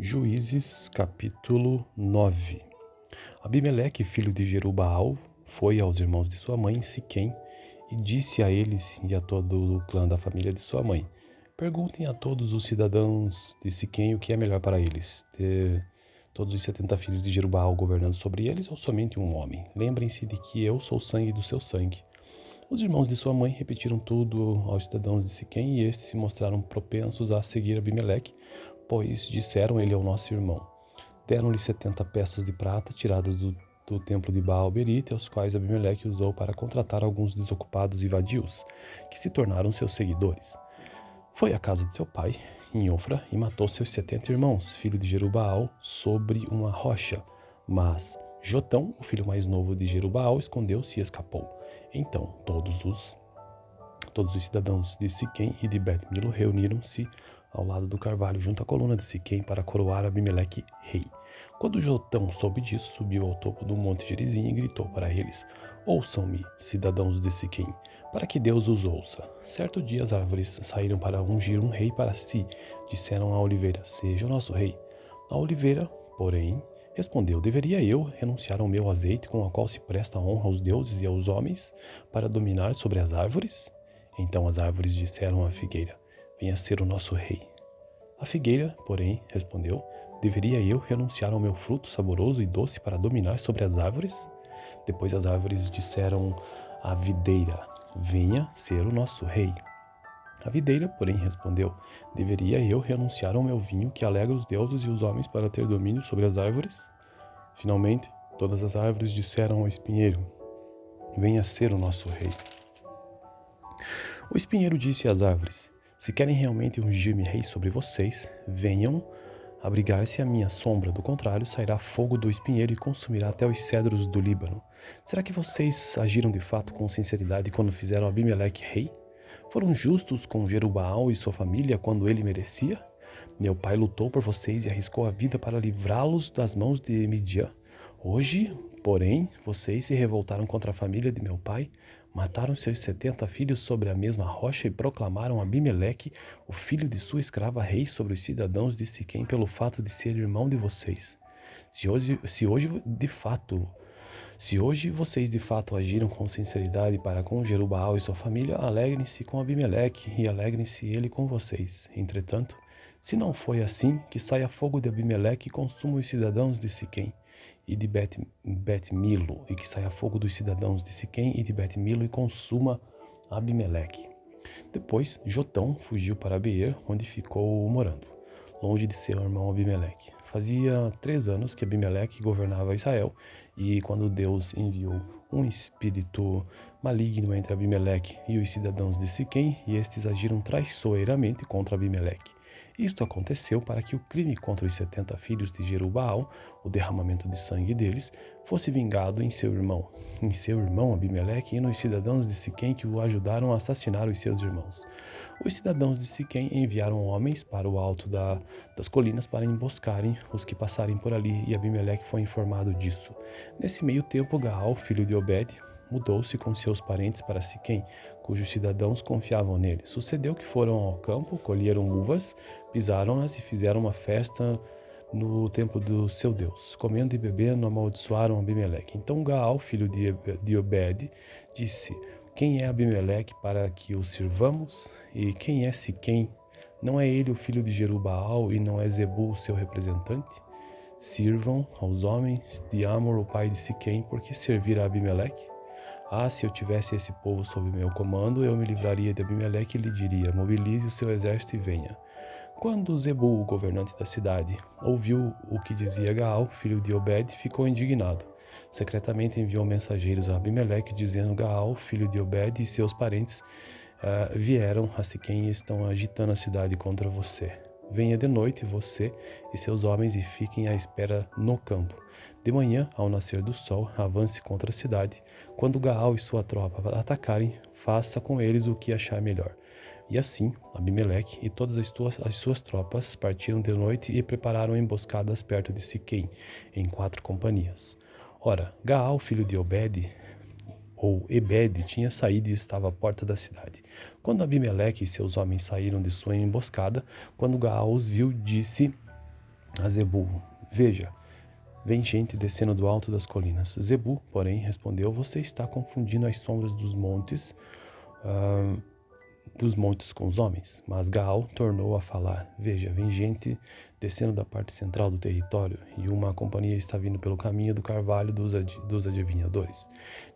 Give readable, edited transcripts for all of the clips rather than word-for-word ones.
Juízes capítulo 9. Abimeleque, filho de Jerubaal, foi aos irmãos de sua mãe, Siquém, e disse a eles e a todo o clã da família de sua mãe: Perguntem a todos os cidadãos de Siquém o que é melhor para eles, ter todos os 70 filhos de Jerubaal governando sobre eles ou somente um homem. Lembrem-se de que eu sou o sangue do seu sangue. Os irmãos de sua mãe repetiram tudo aos cidadãos de Siquém e estes se mostraram propensos a seguir Abimeleque, pois disseram: ele é o nosso irmão. Deram-lhe 70 peças de prata tiradas do templo de Baal-Berite, aos quais Abimeleque usou para contratar alguns desocupados e vadios, que se tornaram seus seguidores. Foi à casa de seu pai, em Ofra, e matou seus 70 irmãos, filho de Jerubaal, sobre uma rocha. Mas Jotão, o filho mais novo de Jerubaal, escondeu-se e escapou. Então todos os cidadãos de Siquém e de Bet-Milo reuniram-se ao lado do carvalho junto à coluna de Siquém para coroar Abimeleque rei. Quando Jotão soube disso, subiu ao topo do monte Gerizim e gritou para eles: Ouçam-me, cidadãos de Siquém, para que Deus os ouça. Certo dia as árvores saíram para ungir um rei para si. Disseram à oliveira: Seja o nosso rei. A oliveira, porém, respondeu: Deveria eu renunciar ao meu azeite, com o qual se presta honra aos deuses e aos homens, para dominar sobre as árvores? Então as árvores disseram à figueira: Venha ser o nosso rei. A figueira, porém, respondeu: Deveria eu renunciar ao meu fruto saboroso e doce para dominar sobre as árvores? Depois as árvores disseram à videira: Venha ser o nosso rei. A videira, porém, respondeu: Deveria eu renunciar ao meu vinho que alegra os deuses e os homens para ter domínio sobre as árvores? Finalmente, todas as árvores disseram ao espinheiro: Venha ser o nosso rei. O espinheiro disse às árvores: Se querem realmente ungir-me rei sobre vocês, venham abrigar-se à minha sombra. Do contrário, sairá fogo do espinheiro e consumirá até os cedros do Líbano. Será que vocês agiram de fato com sinceridade quando fizeram Abimeleque rei? Foram justos com Jerubaal e sua família quando ele merecia? Meu pai lutou por vocês e arriscou a vida para livrá-los das mãos de Midian. Hoje, porém, vocês se revoltaram contra a família de meu pai, mataram seus 70 filhos sobre a mesma rocha e proclamaram Abimeleque, o filho de sua escrava, rei sobre os cidadãos de Siquém pelo fato de ser irmão de vocês. Se hoje vocês de fato agiram com sinceridade para com Jerubaal e sua família, alegrem-se com Abimeleque e alegrem-se ele com vocês. Entretanto, se não foi assim, que saia fogo de Abimeleque e consuma os cidadãos de Siquém e de Bet-Milo, e que saia fogo dos cidadãos de Siquém e de Bet-Milo e consuma Abimeleque. Depois, Jotão fugiu para Beer, onde ficou morando, longe de seu irmão Abimeleque. Fazia 3 anos que Abimeleque governava Israel, e quando Deus enviou um espírito maligno entre Abimeleque e os cidadãos de Siquém, e estes agiram traiçoeiramente contra Abimeleque. Isto aconteceu para que o crime contra os 70 filhos de Jerubaal, o derramamento de sangue deles, fosse vingado em seu irmão Abimeleque e nos cidadãos de Siquém que o ajudaram a assassinar os seus irmãos. Os cidadãos de Siquém enviaram homens para o alto das colinas para emboscarem os que passarem por ali, e Abimeleque foi informado disso. Nesse meio tempo, Gaal, filho de Obed, mudou-se com seus parentes para Siquém, cujos cidadãos confiavam nele. Sucedeu que foram ao campo, colheram uvas, pisaram-nas e fizeram uma festa no templo do seu Deus. Comendo e bebendo, amaldiçoaram Abimeleque. Então Gaal, filho de Obed, disse: Quem é Abimeleque para que o sirvamos? E quem é Siquém? Não é ele o filho de Jerubaal e não é Zebul o seu representante? Sirvam aos homens de Amor, o pai de Siquém, porque servir a Abimeleque? Se eu tivesse esse povo sob meu comando, eu me livraria de Abimeleque e lhe diria: Mobilize o seu exército e venha. Quando Zebul, o governante da cidade, ouviu o que dizia Gaal, filho de Obed, ficou indignado. Secretamente enviou mensageiros a Abimeleque, dizendo: Gaal, filho de Obed, e seus parentes vieram a Siquém e estão agitando a cidade contra você. Venha de noite você e seus homens e fiquem à espera no campo. De manhã, ao nascer do sol, avance contra a cidade. Quando Gaal e sua tropa atacarem, faça com eles o que achar melhor. E assim, Abimeleque e todas as suas tropas partiram de noite e prepararam emboscadas perto de Siquém, em 4 companhias. Ora, Gaal, filho de Obed, ou Ebed, tinha saído e estava à porta da cidade. Quando Abimeleque e seus homens saíram de sua emboscada, quando Gaal os viu, disse a Zebu: Veja, vem gente descendo do alto das colinas. Zebu, porém, respondeu: Você está confundindo as sombras dos montes com os homens. Mas Gaal tornou a falar: Veja, vem gente descendo da parte central do território, e uma companhia está vindo pelo caminho do carvalho dos adivinhadores.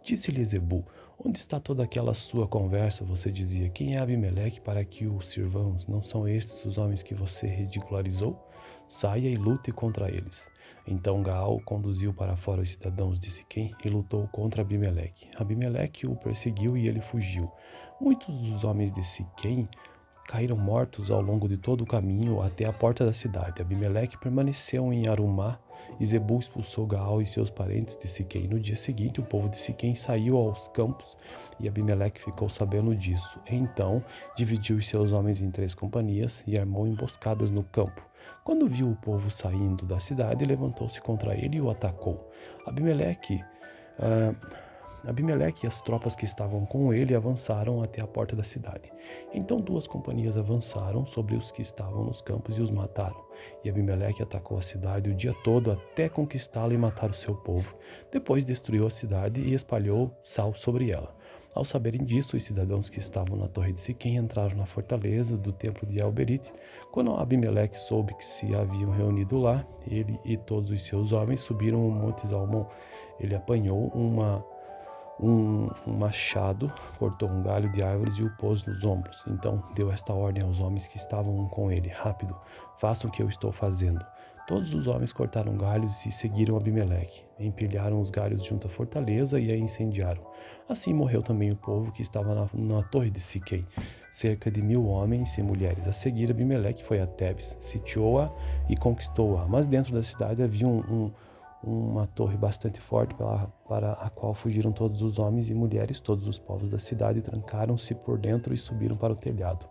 Disse-lhe Zebu: Onde está toda aquela sua conversa? Você dizia: Quem é Abimeleque para que o sirvamos? Não são estes os homens que você ridicularizou? Saia e lute contra eles. Então Gaal conduziu para fora os cidadãos de Siquém e lutou contra Abimeleque. Abimeleque o perseguiu e ele fugiu. Muitos dos homens de Siquém caíram mortos ao longo de todo o caminho até a porta da cidade. Abimeleque permaneceu em Arumá e Zebu expulsou Gaal e seus parentes de Siquém. No dia seguinte, o povo de Siquém saiu aos campos e Abimeleque ficou sabendo disso. Então, dividiu os seus homens em 3 companhias e armou emboscadas no campo. Quando viu o povo saindo da cidade, levantou-se contra ele e o atacou. Abimeleque e as tropas que estavam com ele avançaram até a porta da cidade. Então 2 companhias avançaram sobre os que estavam nos campos e os mataram. E Abimeleque atacou a cidade o dia todo até conquistá-la e matar o seu povo. Depois destruiu a cidade e espalhou sal sobre ela. Ao saberem disso, os cidadãos que estavam na torre de Siquém entraram na fortaleza do templo de El-Berite. Quando Abimeleque soube que se haviam reunido lá, ele e todos os seus homens subiram o monte Zalmon. Ele apanhou um machado, cortou um galho de árvores e o pôs nos ombros. Então deu esta ordem aos homens que estavam com ele: Rápido, façam o que eu estou fazendo. Todos os homens cortaram galhos e seguiram Abimeleque. Empilharam os galhos junto à fortaleza e a incendiaram. Assim morreu também o povo que estava na torre de Siquém, cerca de 1000 homens e mulheres. A seguir, Abimeleque foi a Tebes, sitiou-a e conquistou-a. Mas dentro da cidade havia uma torre bastante forte para a qual fugiram todos os homens e mulheres. Todos os povos da cidade trancaram-se por dentro e subiram para o telhado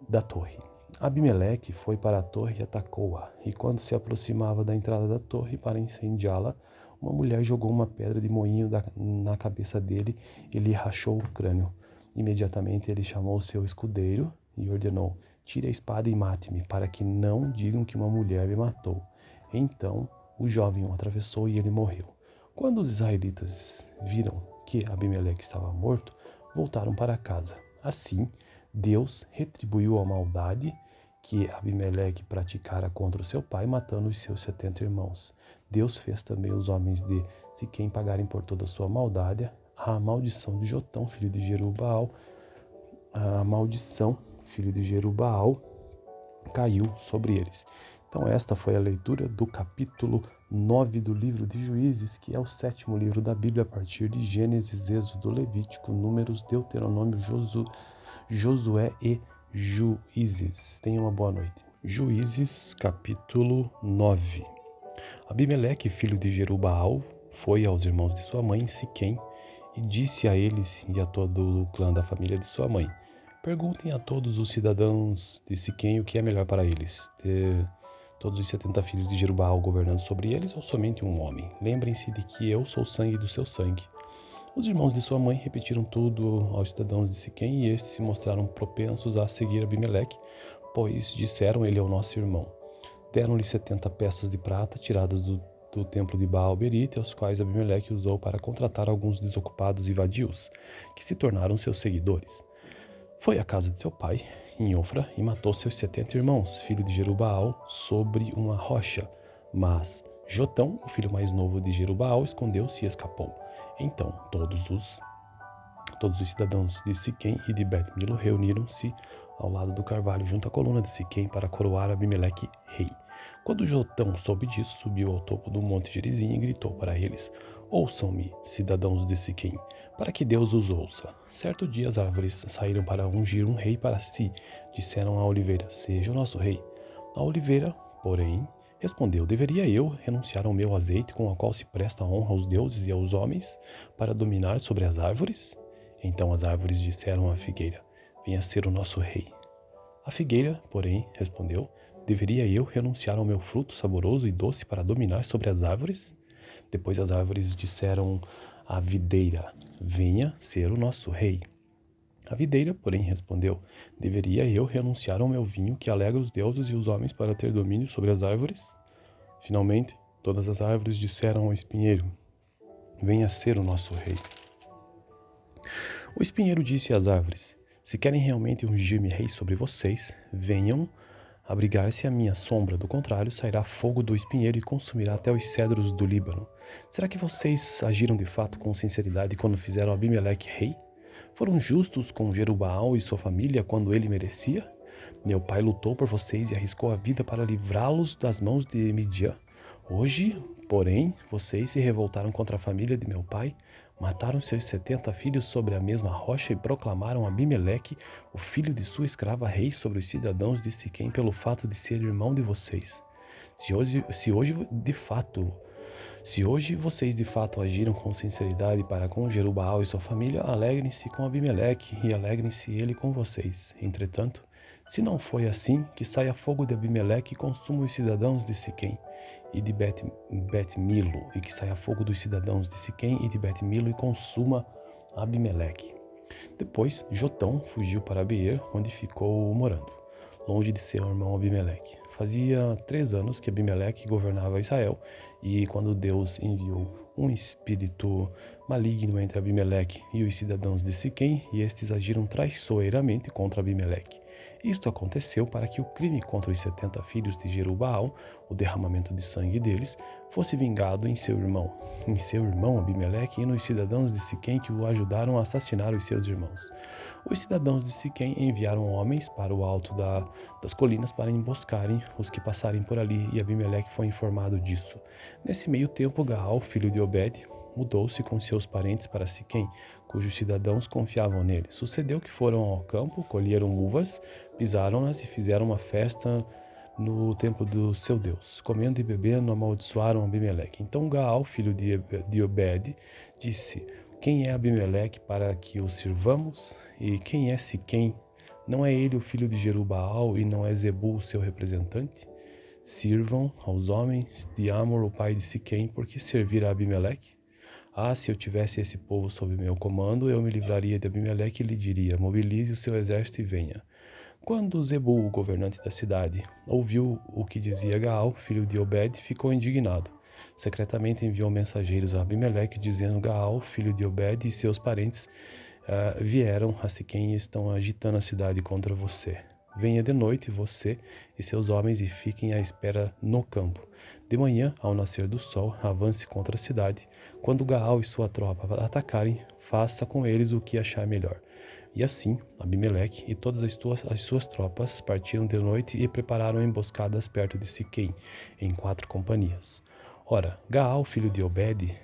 da torre. Abimeleque foi para a torre e atacou-a, e quando se aproximava da entrada da torre para incendiá-la, uma mulher jogou uma pedra de moinho na cabeça dele e lhe rachou o crânio. Imediatamente ele chamou seu escudeiro e ordenou: Tire a espada e mate-me, para que não digam que uma mulher me matou. Então o jovem o atravessou e ele morreu. Quando os israelitas viram que Abimeleque estava morto, voltaram para casa. Assim, Deus retribuiu a maldade que Abimeleque praticara contra o seu pai, matando os seus 70 irmãos. Deus fez também os homens de Siquém pagarem por toda a sua maldade. A maldição de Jotão, filho de Jerubbaal, caiu sobre eles. Então esta foi a leitura do capítulo 9 do livro de Juízes, que é o 7º livro da Bíblia, a partir de Gênesis, Êxodo, Levítico, Números, Deuteronômio, Josué e Juízes. Tenha uma boa noite. Juízes, capítulo 9. Abimeleque, filho de Jerubbaal, foi aos irmãos de sua mãe em Siquém e disse a eles e a todo o clã da família de sua mãe: Perguntem a todos os cidadãos de Siquém o que é melhor para eles, ter todos os 70 filhos de Jerubbaal governando sobre eles ou somente um homem. Lembrem-se de que eu sou sangue do seu sangue. Os irmãos de sua mãe repetiram tudo aos cidadãos de Siquém e estes se mostraram propensos a seguir Abimeleque, pois disseram: Ele é o nosso irmão. Deram-lhe 70 peças de prata tiradas do templo de Baal-Berite, aos quais Abimeleque usou para contratar alguns desocupados e vadios, que se tornaram seus seguidores. Foi à casa de seu pai, em Ofra, e matou seus 70 irmãos, filho de Jerubbaal, sobre uma rocha. Mas Jotão, o filho mais novo de Jerubbaal, escondeu-se e escapou. Então todos os cidadãos de Siquém e de Bet-Milo reuniram-se ao lado do carvalho junto à coluna de Siquém para coroar Abimeleque rei. Quando Jotão soube disso, subiu ao topo do monte Gerizim e gritou para eles: Ouçam-me, cidadãos de Siquém, para que Deus os ouça. Certo dia as árvores saíram para ungir um rei para si. Disseram à oliveira: Seja o nosso rei. A oliveira, porém, respondeu: Deveria eu renunciar ao meu azeite, com o qual se presta honra aos deuses e aos homens, para dominar sobre as árvores? Então as árvores disseram à figueira: Venha ser o nosso rei. A figueira, porém, respondeu: Deveria eu renunciar ao meu fruto saboroso e doce para dominar sobre as árvores? Depois as árvores disseram à videira: Venha ser o nosso rei. A videira, porém, respondeu: Deveria eu renunciar ao meu vinho que alegra os deuses e os homens para ter domínio sobre as árvores? Finalmente, todas as árvores disseram ao espinheiro: venha ser o nosso rei. O espinheiro disse às árvores: se querem realmente ungir-me rei sobre vocês, venham abrigar-se à minha sombra, do contrário, sairá fogo do espinheiro e consumirá até os cedros do Líbano. Será que vocês agiram de fato com sinceridade quando fizeram Abimeleque rei? Foram justos com Jerubaal e sua família quando ele merecia? Meu pai lutou por vocês e arriscou a vida para livrá-los das mãos de Midian. Hoje, porém, vocês se revoltaram contra a família de meu pai, mataram seus 70 filhos sobre a mesma rocha e proclamaram Abimeleque, o filho de sua escrava, rei sobre os cidadãos de Siquém pelo fato de ser irmão de vocês. Se hoje vocês de fato agiram com sinceridade para com Jerubaal e sua família, alegrem-se com Abimeleque e alegrem-se ele com vocês. Entretanto, se não foi assim, que saia fogo de Abimeleque e consuma os cidadãos de Siquém e de Bet-Milo, e que saia fogo dos cidadãos de Siquém e de Bet-Milo e consuma Abimeleque. Depois, Jotão fugiu para Beer, onde ficou morando, longe de seu irmão Abimeleque. Fazia 3 anos que Abimeleque governava Israel, e quando Deus enviou um espírito maligno entre Abimeleque e os cidadãos de Siquém, e estes agiram traiçoeiramente contra Abimeleque. Isto aconteceu para que o crime contra os 70 filhos de Jerubaal, o derramamento de sangue deles, fosse vingado em seu irmão Abimeleque e nos cidadãos de Siquém que o ajudaram a assassinar os seus irmãos. Os cidadãos de Siquém enviaram homens para o alto das colinas para emboscarem os que passarem por ali, e Abimeleque foi informado disso. Nesse meio tempo, Gaal, filho de Obed, mudou-se com seus parentes para Siquém, cujos cidadãos confiavam nele. Sucedeu que foram ao campo, colheram uvas, pisaram-nas e fizeram uma festa no templo do seu Deus. Comendo e bebendo, amaldiçoaram Abimeleque. Então Gaal, filho de Obed, disse: quem é Abimeleque para que o sirvamos? E quem é Siquém? Não é ele o filho de Jerubaal e não é Zebul o seu representante? Sirvam aos homens de Amor, o pai de Siquém, porque servir a Abimeleque? Ah, se eu tivesse esse povo sob meu comando, eu me livraria de Abimeleque e lhe diria: mobilize o seu exército e venha. Quando Zebul, o governante da cidade, ouviu o que dizia Gaal, filho de Obed, ficou indignado. Secretamente enviou mensageiros a Abimeleque, dizendo: Gaal, filho de Obed, e seus parentes vieram a Siquém e estão agitando a cidade contra você. Venha de noite, você e seus homens, e fiquem à espera no campo. De manhã, ao nascer do sol, avance contra a cidade. Quando Gaal e sua tropa atacarem, faça com eles o que achar melhor. E assim, Abimeleque e todas as suas tropas partiram de noite e prepararam emboscadas perto de Siquém, em 4 companhias. Ora, Gaal, filho de Obed,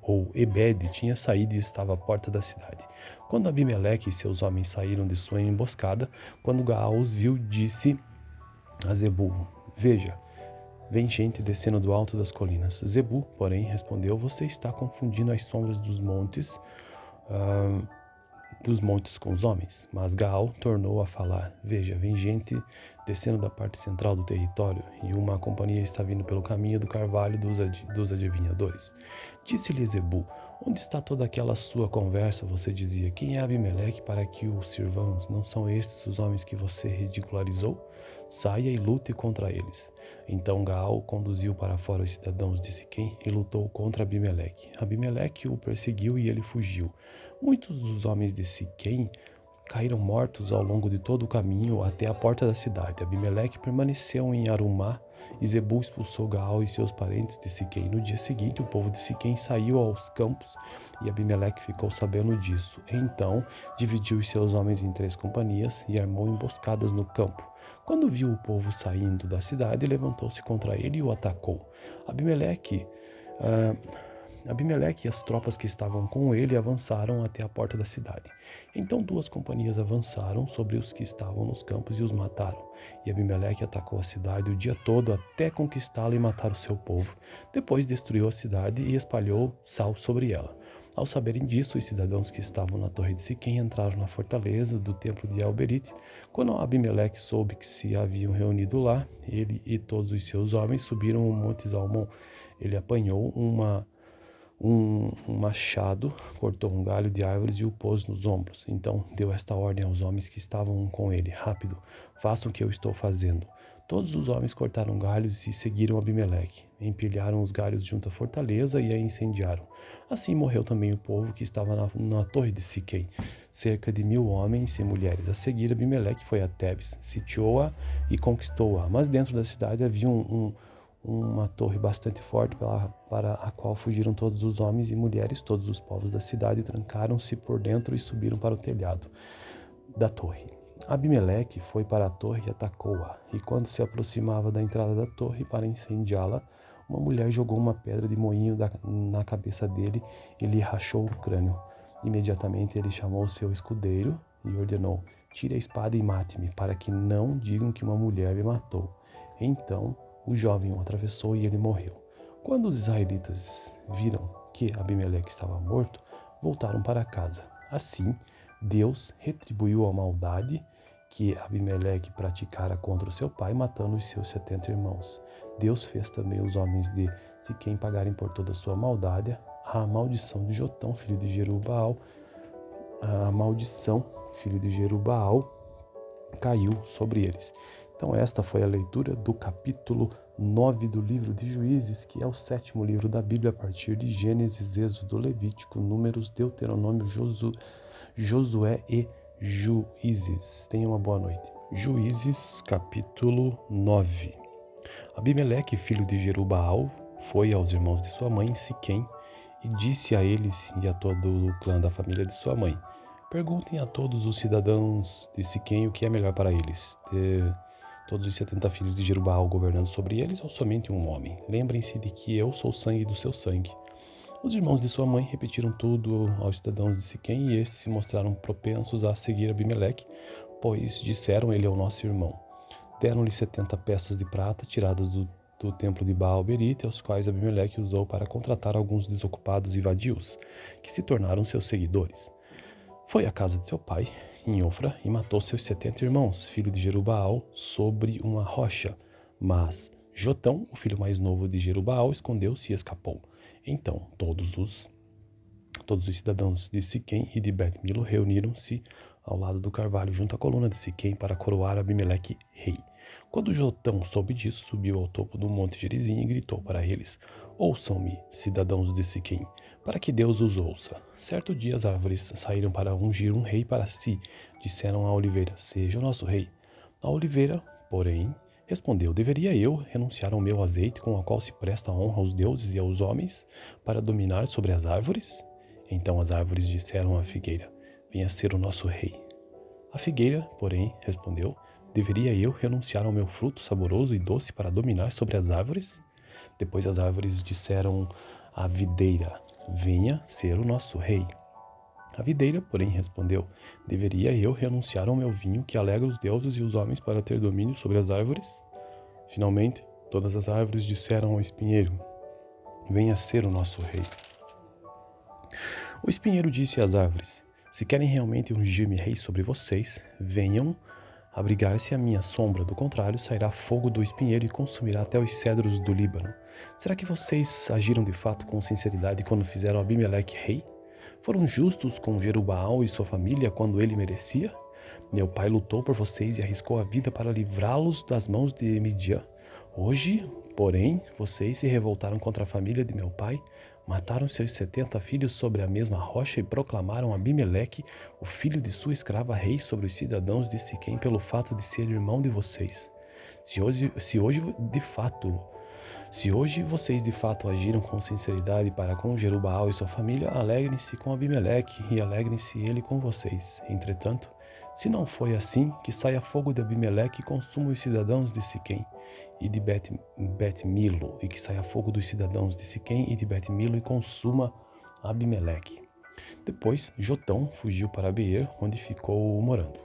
ou Ebed, tinha saído e estava à porta da cidade. Quando Abimeleque e seus homens saíram de sua emboscada, quando Gaal os viu, disse a Zebul: veja, vem gente descendo do alto das colinas. Zebul, porém, respondeu: você está confundindo as sombras dos montes com os homens. Mas Gaal tornou a falar: veja, vem gente descendo da parte central do território, e uma companhia está vindo pelo caminho do carvalho dos adivinhadores. Disse-lhe Zebul: onde está toda aquela sua conversa? Você dizia: quem é Abimeleque para que o sirvamos? Não são estes os homens que você ridicularizou? Saia e lute contra eles. Então Gaal conduziu para fora os cidadãos de Siquém e lutou contra Abimeleque. Abimeleque o perseguiu e ele fugiu. Muitos dos homens de Siquém caíram mortos ao longo de todo o caminho até a porta da cidade. Abimeleque permaneceu em Arumá e Zebul expulsou Gaal e seus parentes de Siquém. No dia seguinte, o povo de Siquém saiu aos campos e Abimeleque ficou sabendo disso. Então, dividiu os seus homens em 3 companhias e armou emboscadas no campo. Quando viu o povo saindo da cidade, levantou-se contra ele e o atacou. Abimeleque e as tropas que estavam com ele avançaram até a porta da cidade. Então 2 companhias avançaram sobre os que estavam nos campos e os mataram. E Abimeleque atacou a cidade o dia todo até conquistá-la e matar o seu povo. Depois destruiu a cidade e espalhou sal sobre ela. Ao saberem disso, os cidadãos que estavam na torre de Siquém entraram na fortaleza do templo de El-Berite. Quando Abimeleque soube que se haviam reunido lá, ele e todos os seus homens subiram o monte Zalmon. Ele apanhou um machado, cortou um galho de árvores e o pôs nos ombros. Então deu esta ordem aos homens que estavam com ele: rápido, façam o que eu estou fazendo. Todos os homens cortaram galhos e seguiram Abimeleque. Empilharam os galhos junto à fortaleza e a incendiaram. Assim morreu também o povo que estava na torre de Siquém, cerca de 1000 homens e mulheres. A seguir, Abimeleque foi a Tebes, sitiou-a e conquistou-a. Mas dentro da cidade havia uma torre bastante forte para a qual fugiram todos os homens e mulheres. Todos os povos da cidade trancaram-se por dentro e subiram para o telhado da torre. Abimeleque foi para a torre e atacou-a, e quando se aproximava da entrada da torre para incendiá-la, uma mulher jogou uma pedra de moinho na cabeça dele e lhe rachou o crânio. Imediatamente ele chamou seu escudeiro e ordenou: tire a espada e mate-me, para que não digam que uma mulher me matou. Então o jovem o atravessou e ele morreu. Quando os israelitas viram que Abimeleque estava morto, voltaram para casa. Assim, Deus retribuiu a maldade que Abimeleque praticara contra o seu pai, matando os seus 70 irmãos. Deus fez também os homens de Siquém pagarem por toda a sua maldade. A maldição de Jotão, filho de Jerubaal, caiu sobre eles. Então esta foi a leitura do capítulo 9 do livro de Juízes, que é o 7º livro da Bíblia, a partir de Gênesis, Êxodo, Levítico, Números, Deuteronômio, Josué e Juízes. Tenha uma boa noite. Juízes, capítulo 9. Abimeleque, filho de Jerubaal, foi aos irmãos de sua mãe em Siquém e disse a eles e a todo o clã da família de sua mãe: perguntem a todos os cidadãos de Siquém o que é melhor para eles, ter todos os 70 filhos de Jerubaal governando sobre eles ou somente um homem. Lembrem-se de que eu sou sangue do seu sangue. Os irmãos de sua mãe repetiram tudo aos cidadãos de Siquém e estes se mostraram propensos a seguir Abimeleque, pois disseram: ele é o nosso irmão. Deram-lhe 70 peças de prata tiradas do templo de Baal-Berite, aos quais Abimeleque usou para contratar alguns desocupados e vadios, que se tornaram seus seguidores. Foi à casa de seu pai, em Ofra, e matou seus 70 irmãos, filho de Jerubaal, sobre uma rocha. Mas Jotão, o filho mais novo de Jerubaal, escondeu-se e escapou. Então todos os cidadãos de Siquém e de Bet-Milo reuniram-se ao lado do carvalho junto à coluna de Siquém para coroar Abimeleque rei. Quando Jotão soube disso, subiu ao topo do monte Gerizim e gritou para eles: ouçam-me, cidadãos de Siquém, para que Deus os ouça. Certo dia as árvores saíram para ungir um rei para si. Disseram à oliveira: seja o nosso rei. A oliveira, porém, respondeu: deveria eu renunciar ao meu azeite, com o qual se presta honra aos deuses e aos homens, para dominar sobre as árvores? Então as árvores disseram à figueira: venha ser o nosso rei. A figueira, porém, respondeu: deveria eu renunciar ao meu fruto saboroso e doce para dominar sobre as árvores? Depois as árvores disseram à videira: venha ser o nosso rei. A videira, porém, respondeu: deveria eu renunciar ao meu vinho, que alegra os deuses e os homens, para ter domínio sobre as árvores? Finalmente, todas as árvores disseram ao espinheiro: venha ser o nosso rei. O espinheiro disse às árvores: se querem realmente ungir-me rei sobre vocês, venham abrigar-se à minha sombra, do contrário, sairá fogo do espinheiro e consumirá até os cedros do Líbano. Será que vocês agiram de fato com sinceridade quando fizeram Abimeleque rei? Foram justos com Jerubaal e sua família quando ele merecia? Meu pai lutou por vocês e arriscou a vida para livrá-los das mãos de Midian. Hoje, porém, vocês se revoltaram contra a família de meu pai, mataram seus 70 filhos sobre a mesma rocha e proclamaram Abimeleque, o filho de sua escrava, rei sobre os cidadãos de Siquém pelo fato de ser irmão de vocês. Se hoje vocês de fato agiram com sinceridade para com Jerubaal e sua família, alegrem-se com Abimeleque e alegrem-se ele com vocês. Entretanto, se não foi assim, que saia fogo de Abimeleque e consuma os cidadãos de Siquém e de Bet-Milo, e que saia fogo dos cidadãos de Siquém e de Bet-Milo e consuma Abimeleque. Depois, Jotão fugiu para Beer, onde ficou morando,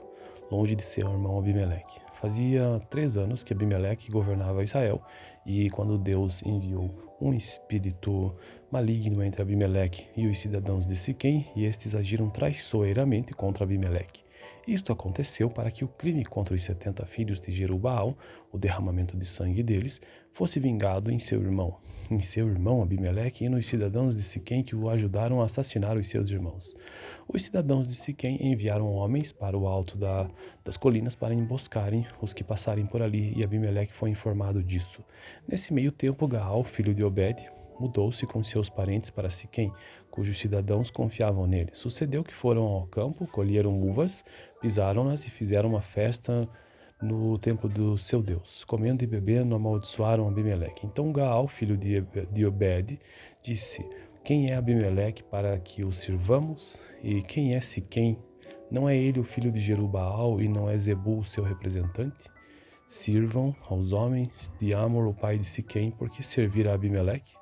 longe de seu irmão Abimeleque. Fazia 3 anos que Abimeleque governava Israel, e quando Deus enviou um espírito maligno entre Abimeleque e os cidadãos de Siquém, e estes agiram traiçoeiramente contra Abimeleque. Isto aconteceu para que o crime contra os 70 filhos de Jerubaal, o derramamento de sangue deles, fosse vingado em seu irmão Abimeleque e nos cidadãos de Siquém que o ajudaram a assassinar os seus irmãos. Os cidadãos de Siquém enviaram homens para o alto das colinas para emboscarem os que passarem por ali, e Abimeleque foi informado disso. Nesse meio tempo, Gaal, filho de Obed, mudou-se com seus parentes para Siquém, cujos cidadãos confiavam nele. Sucedeu que foram ao campo, colheram uvas, pisaram-nas e fizeram uma festa no templo do seu Deus. Comendo e bebendo, amaldiçoaram Abimeleque. Então Gaal, filho de Obed, disse: Quem é Abimeleque para que o sirvamos? E quem é Siquém? Não é ele o filho de Jerubaal e não é Zebul o seu representante? Sirvam aos homens de Amor, o pai de Siquém, porque servir a Abimeleque?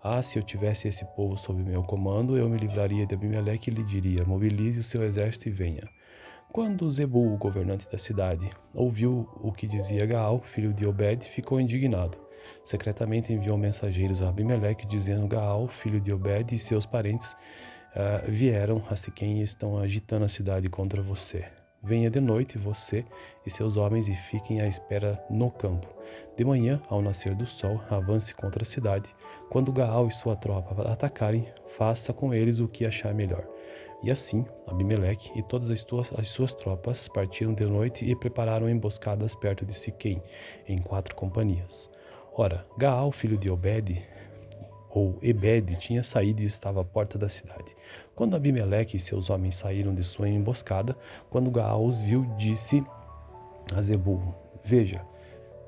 Ah, se eu tivesse esse povo sob meu comando, eu me livraria de Abimeleque e lhe diria: mobilize o seu exército e venha. Quando Zebul, o governante da cidade, ouviu o que dizia Gaal, filho de Obed, ficou indignado. Secretamente enviou mensageiros a Abimeleque, dizendo: Gaal, filho de Obed, e seus parentes vieram a Siquém e estão agitando a cidade contra você. Venha de noite você e seus homens e fiquem à espera no campo. De manhã, ao nascer do sol, avance contra a cidade. Quando Gaal e sua tropa atacarem, faça com eles o que achar melhor. E assim, Abimeleque e todas as suas tropas partiram de noite e prepararam emboscadas perto de Siquém, em 4 companhias. Ora, Gaal, filho de Obed, ou Ebed, tinha saído e estava à porta da cidade. Quando Abimeleque e seus homens saíram de sua emboscada, quando Gaal os viu, disse a Zebul: Veja,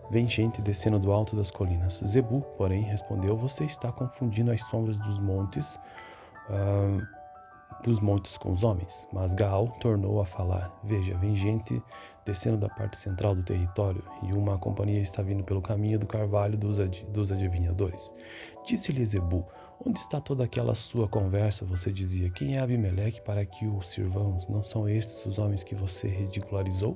vem gente descendo do alto das colinas. Zebul, porém, respondeu: Você está confundindo as sombras dos montes com os homens. Mas Gaal tornou a falar: Veja, vem gente descendo da parte central do território, e uma companhia está vindo pelo caminho do carvalho dos adivinhadores. Disse-lhe Zebul: Onde está toda aquela sua conversa? Você dizia: Quem é Abimeleque para que o sirvamos? Não são estes os homens que você ridicularizou?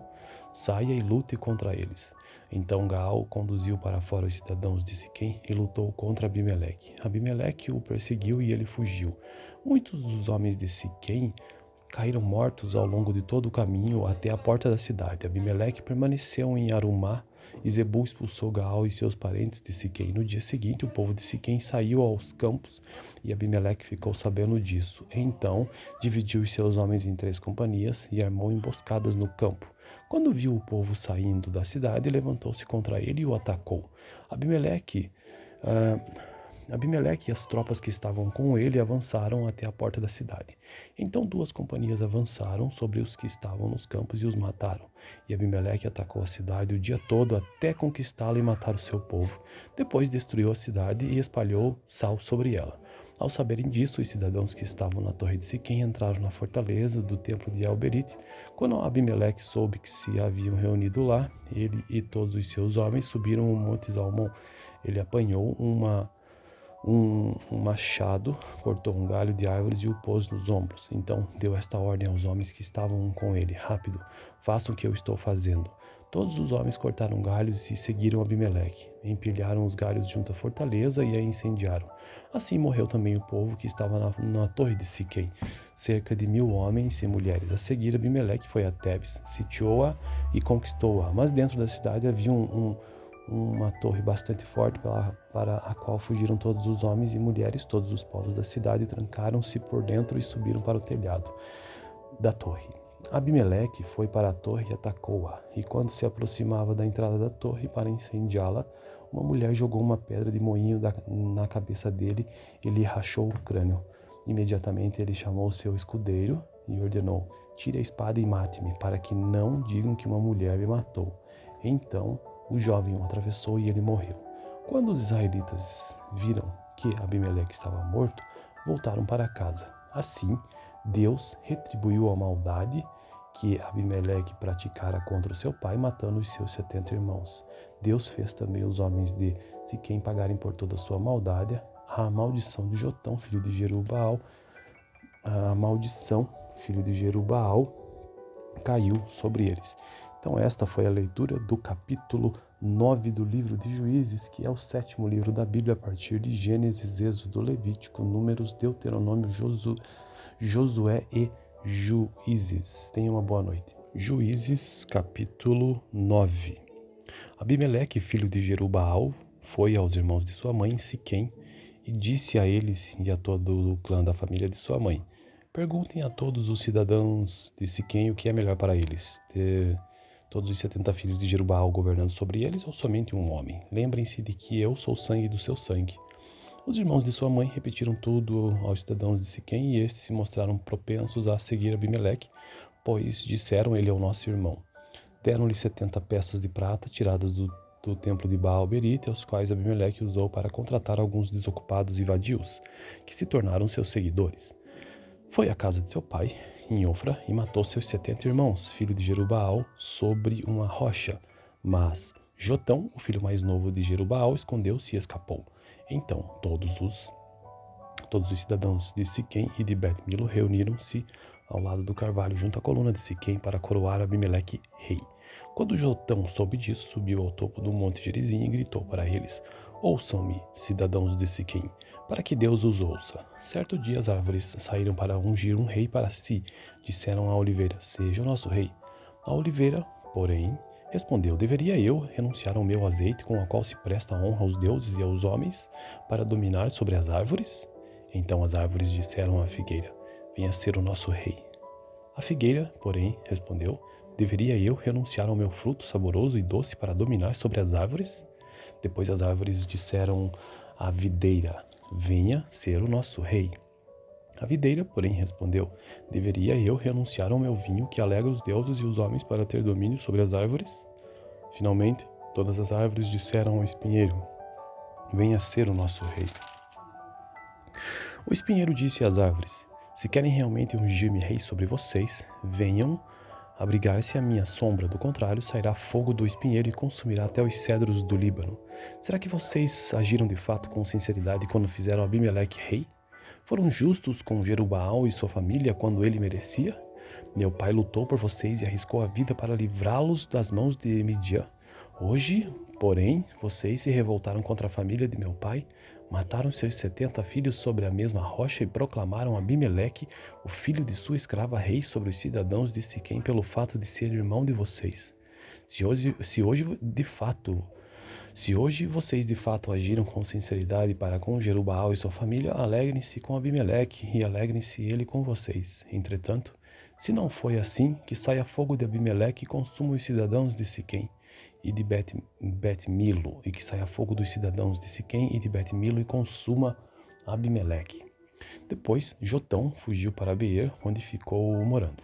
Saia e lute contra eles. Então Gaal conduziu para fora os cidadãos de Siquém e lutou contra Abimeleque. Abimeleque o perseguiu e ele fugiu. Muitos dos homens de Siquém caíram mortos ao longo de todo o caminho até a porta da cidade. Abimeleque permaneceu em Arumá e Zebul expulsou Gaal e seus parentes de Siquém. No dia seguinte, o povo de Siquém saiu aos campos e Abimeleque ficou sabendo disso. Então, dividiu os seus homens em 3 companhias e armou emboscadas no campo. Quando viu o povo saindo da cidade, levantou-se contra ele e o atacou. Abimeleque e as tropas que estavam com ele avançaram até a porta da cidade. Então 2 companhias avançaram sobre os que estavam nos campos e os mataram. E Abimeleque atacou a cidade o dia todo até conquistá-la e matar o seu povo. Depois destruiu a cidade e espalhou sal sobre ela. Ao saberem disso, os cidadãos que estavam na torre de Siquém entraram na fortaleza do templo de El-Berite. Quando Abimeleque soube que se haviam reunido lá, ele e todos os seus homens subiram o monte Zalmon. Ele apanhou um machado, cortou um galho de árvores e o pôs nos ombros. Então deu esta ordem aos homens que estavam com ele: Rápido, façam o que eu estou fazendo. Todos os homens cortaram galhos e seguiram Abimeleque. Empilharam os galhos junto à fortaleza e a incendiaram. Assim morreu também o povo que estava na torre de Siquém, cerca de 1000 homens e mulheres. A seguir, Abimeleque foi a Tebes, sitiou-a e conquistou-a. Mas dentro da cidade havia uma torre bastante forte para a qual fugiram todos os homens e mulheres. Todos os povos da cidade trancaram-se por dentro e subiram para o telhado da torre. Abimeleque foi para a torre e atacou-a, e quando se aproximava da entrada da torre para incendiá-la, uma mulher jogou uma pedra de moinho na cabeça dele e lhe rachou o crânio. Imediatamente ele chamou seu escudeiro e ordenou: Tire a espada e mate-me, para que não digam que uma mulher me matou. Então o jovem o atravessou e ele morreu. Quando os israelitas viram que Abimeleque estava morto, voltaram para casa. Assim, Deus retribuiu a maldade que Abimeleque praticara contra o seu pai, matando os seus 70 irmãos. Deus fez também os homens de Siquém pagarem por toda a sua maldade. A maldição de Jotão, filho de Jerubaal, caiu sobre eles. Então esta foi a leitura do capítulo 9 do livro de Juízes, que é o 7º livro da Bíblia, a partir de Gênesis, Êxodo, Levítico, Números, Deuteronômio, Josué e Juízes. Tenha uma boa noite. Juízes, capítulo 9. Abimeleque, filho de Jerubaal, foi aos irmãos de sua mãe em Siquém e disse a eles e a todo o clã da família de sua mãe: perguntem a todos os cidadãos de Siquém o que é melhor para eles, ter todos os 70 filhos de Jerubaal governando sobre eles ou somente um homem. Lembrem-se de que eu sou sangue do seu sangue. Os irmãos de sua mãe repetiram tudo aos cidadãos de Siquém e estes se mostraram propensos a seguir Abimeleque, pois disseram: ele é o nosso irmão. Deram-lhe 70 peças de prata tiradas do templo de Baal-Berite, aos quais Abimeleque usou para contratar alguns desocupados e vadios, que se tornaram seus seguidores. Foi à casa de seu pai, em Ofra, e matou seus 70 irmãos, filho de Jerubaal, sobre uma rocha. Mas Jotão, o filho mais novo de Jerubaal, escondeu-se e escapou. Então todos os cidadãos de Siquém e de Bet-Milo reuniram-se ao lado do carvalho junto à coluna de Siquém para coroar Abimeleque rei. Quando Jotão soube disso, subiu ao topo do monte Gerizim e gritou para eles: ouçam-me, cidadãos de Siquém, para que Deus os ouça. Certo dia as árvores saíram para ungir um rei para si. Disseram à oliveira: seja o nosso rei. A oliveira, porém, respondeu: deveria eu renunciar ao meu azeite, com o qual se presta honra aos deuses e aos homens, para dominar sobre as árvores? Então as árvores disseram à figueira: venha ser o nosso rei. A figueira, porém, respondeu: deveria eu renunciar ao meu fruto saboroso e doce para dominar sobre as árvores? Depois as árvores disseram à videira: venha ser o nosso rei. A videira, porém, respondeu: deveria eu renunciar ao meu vinho, que alegra os deuses e os homens, para ter domínio sobre as árvores? Finalmente, todas as árvores disseram ao espinheiro: venha ser o nosso rei. O espinheiro disse às árvores: se querem realmente ungir-me rei sobre vocês, venham abrigar-se à minha sombra, do contrário, sairá fogo do espinheiro e consumirá até os cedros do Líbano. Será que vocês agiram de fato com sinceridade quando fizeram Abimeleque rei? Foram justos com Jerubaal e sua família quando ele merecia? Meu pai lutou por vocês e arriscou a vida para livrá-los das mãos de Midian. Hoje, porém, vocês se revoltaram contra a família de meu pai, mataram seus 70 filhos sobre a mesma rocha e proclamaram Abimeleque, o filho de sua escrava, rei sobre os cidadãos de Siquém pelo fato de ser irmão de vocês. Se hoje vocês de fato agiram com sinceridade para com Jerubaal e sua família, alegrem-se com Abimeleque e alegrem-se ele com vocês. Entretanto, se não foi assim, que saia fogo de Abimeleque e consuma os cidadãos de Siquém e de Bet-Milo, e que saia fogo dos cidadãos de Siquém e de Bet-Milo e consuma Abimeleque. Depois, Jotão fugiu para Beer, onde ficou morando,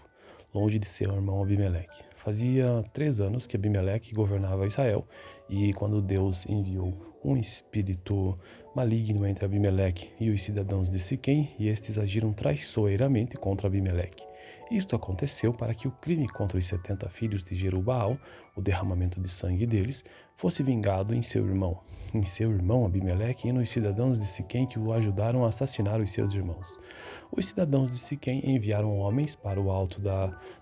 longe de seu irmão Abimeleque. Fazia 3 anos que Abimeleque governava Israel, e quando Deus enviou um espírito maligno entre Abimeleque e os cidadãos de Siquém, e estes agiram traiçoeiramente contra Abimeleque. Isto aconteceu para que o crime contra os 70 filhos de Jerubaal, o derramamento de sangue deles, fosse vingado em seu irmão Abimeleque e nos cidadãos de Siquém que o ajudaram a assassinar os seus irmãos. Os cidadãos de Siquém enviaram homens para o alto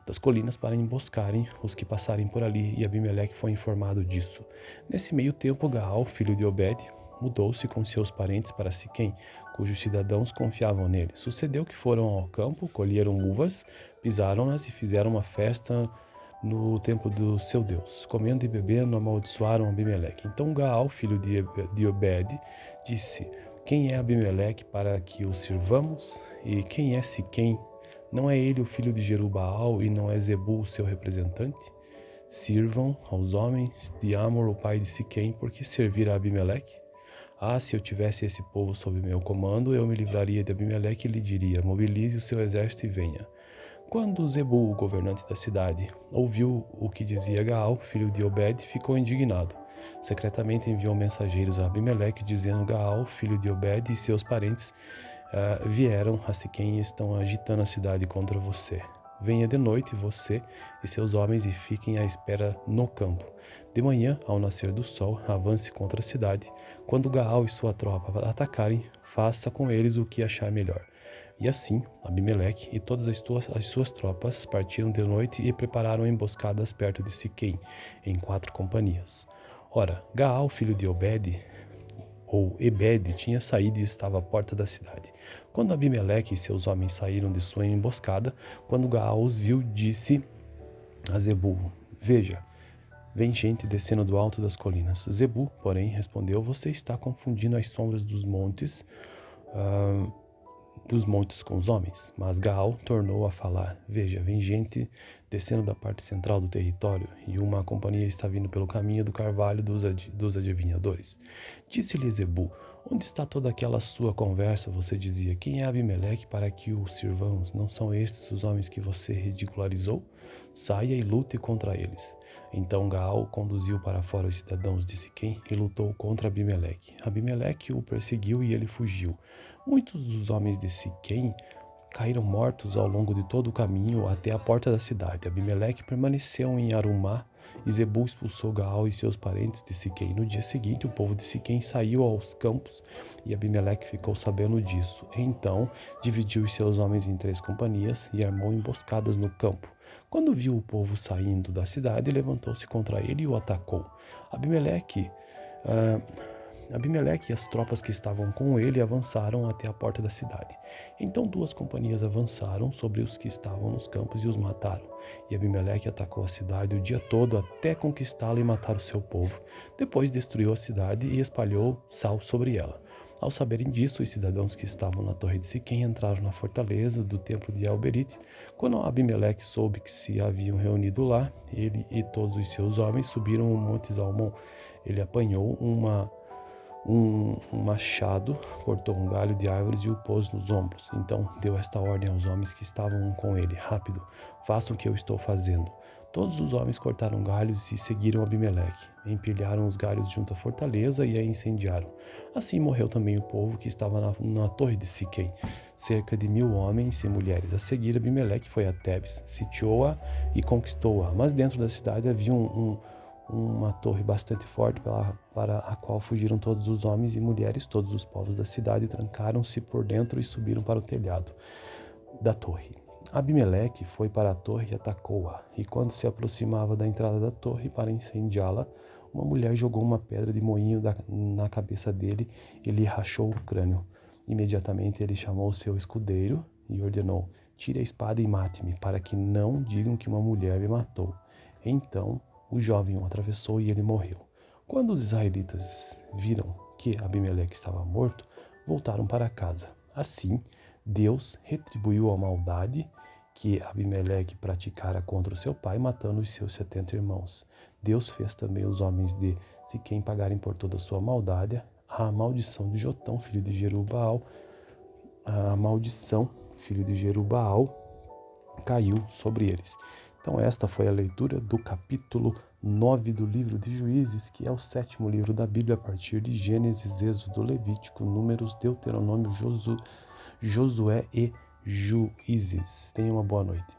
das colinas para emboscarem os que passarem por ali, e Abimeleque foi informado disso. Nesse meio tempo, Gaal, filho de Obed, mudou-se com seus parentes para Siquém, cujos cidadãos confiavam nele. Sucedeu que foram ao campo, colheram uvas, pisaram-nas e fizeram uma festa no templo do seu Deus. Comendo e bebendo, amaldiçoaram Abimeleque. Então Gaal, filho de Obed, disse: quem é Abimeleque para que o sirvamos? E quem é Siquém? Não é ele o filho de Jerubaal e não é Zebul seu representante? Sirvam aos homens de Amor, o pai de Siquém, porque servir a Abimeleque? Ah, se eu tivesse esse povo sob meu comando, eu me livraria de Abimeleque e lhe diria: mobilize o seu exército e venha. Quando Zebul, o governante da cidade, ouviu o que dizia Gaal, filho de Obed, ficou indignado. Secretamente enviou mensageiros a Abimeleque, dizendo: Gaal, filho de Obed, e seus parentes vieram a Siquém e estão agitando a cidade contra você. Venha de noite você e seus homens e fiquem à espera no campo. De manhã, ao nascer do sol, avance contra a cidade. Quando Gaal e sua tropa atacarem, faça com eles o que achar melhor. E assim, Abimeleque e todas as suas tropas partiram de noite e prepararam emboscadas perto de Siquém, em 4 companhias. Ora, Gaal, filho de Obed, ou Ebed, tinha saído e estava à porta da cidade. Quando Abimeleque e seus homens saíram de sua emboscada, quando Gaal os viu, disse a Zebul: Veja, vem gente descendo do alto das colinas. Zebul, porém, respondeu: Você está confundindo as sombras dos montes com os homens. Mas Gaal tornou a falar: Veja, vem gente descendo da parte central do território, e uma companhia está vindo pelo caminho do carvalho dos adivinhadores. Disse-lhe Zebul: Onde está toda aquela sua conversa? Você dizia: Quem é Abimeleque para que o sirvamos? Não são estes os homens que você ridicularizou? Saia e lute contra eles. Então Gaal conduziu para fora os cidadãos de Siquém e lutou contra Abimeleque. Abimeleque o perseguiu e ele fugiu. Muitos dos homens de Siquém caíram mortos ao longo de todo o caminho até a porta da cidade. Abimeleque permaneceu em Arumá e Zebul expulsou Gaal e seus parentes de Siquém. No dia seguinte, o povo de Siquém saiu aos campos e Abimeleque ficou sabendo disso. Então, dividiu os seus homens em 3 companhias e armou emboscadas no campo. Quando viu o povo saindo da cidade, levantou-se contra ele e o atacou. Abimeleque e as tropas que estavam com ele avançaram até a porta da cidade. Então 2 companhias avançaram sobre os que estavam nos campos e os mataram. E Abimeleque atacou a cidade o dia todo até conquistá-la e matar o seu povo. Depois destruiu a cidade e espalhou sal sobre ela. Ao saberem disso, os cidadãos que estavam na torre de Siquém entraram na fortaleza do templo de El-Berite. Quando Abimeleque soube que se haviam reunido lá, ele e todos os seus homens subiram o monte Zalmon. Ele apanhou um machado, cortou um galho de árvores e o pôs nos ombros. Então deu esta ordem aos homens que estavam com ele: Rápido, façam o que eu estou fazendo. Todos os homens cortaram galhos e seguiram Abimeleque. Empilharam os galhos junto à fortaleza e a incendiaram. Assim morreu também o povo que estava na torre de Siquém, cerca de 1000 homens e mulheres. A seguir, Abimeleque foi a Tebes, sitiou-a e conquistou-a. Mas dentro da cidade havia uma torre bastante forte para a qual fugiram todos os homens e mulheres. Todos os povos da cidade trancaram-se por dentro e subiram para o telhado da torre. Abimeleque foi para a torre e atacou-a, e quando se aproximava da entrada da torre para incendiá-la, uma mulher jogou uma pedra de moinho na cabeça dele e lhe rachou o crânio. Imediatamente ele chamou seu escudeiro e ordenou: Tire a espada e mate-me, para que não digam que uma mulher me matou. Então o jovem o atravessou e ele morreu. Quando os israelitas viram que Abimeleque estava morto, voltaram para casa. Assim, Deus retribuiu a maldade que Abimeleque praticara contra o seu pai, matando os seus 70 irmãos. Deus fez também os homens de Siquém pagarem por toda a sua maldade. A maldição de Jotão, filho de Jerubbaal, caiu sobre eles. Então esta foi a leitura do capítulo 9 do livro de Juízes, que é o 7º livro da Bíblia, a partir de Gênesis, Êxodo, Levítico, Números, Deuteronômio, Josué e Juízes. Tenha uma boa noite.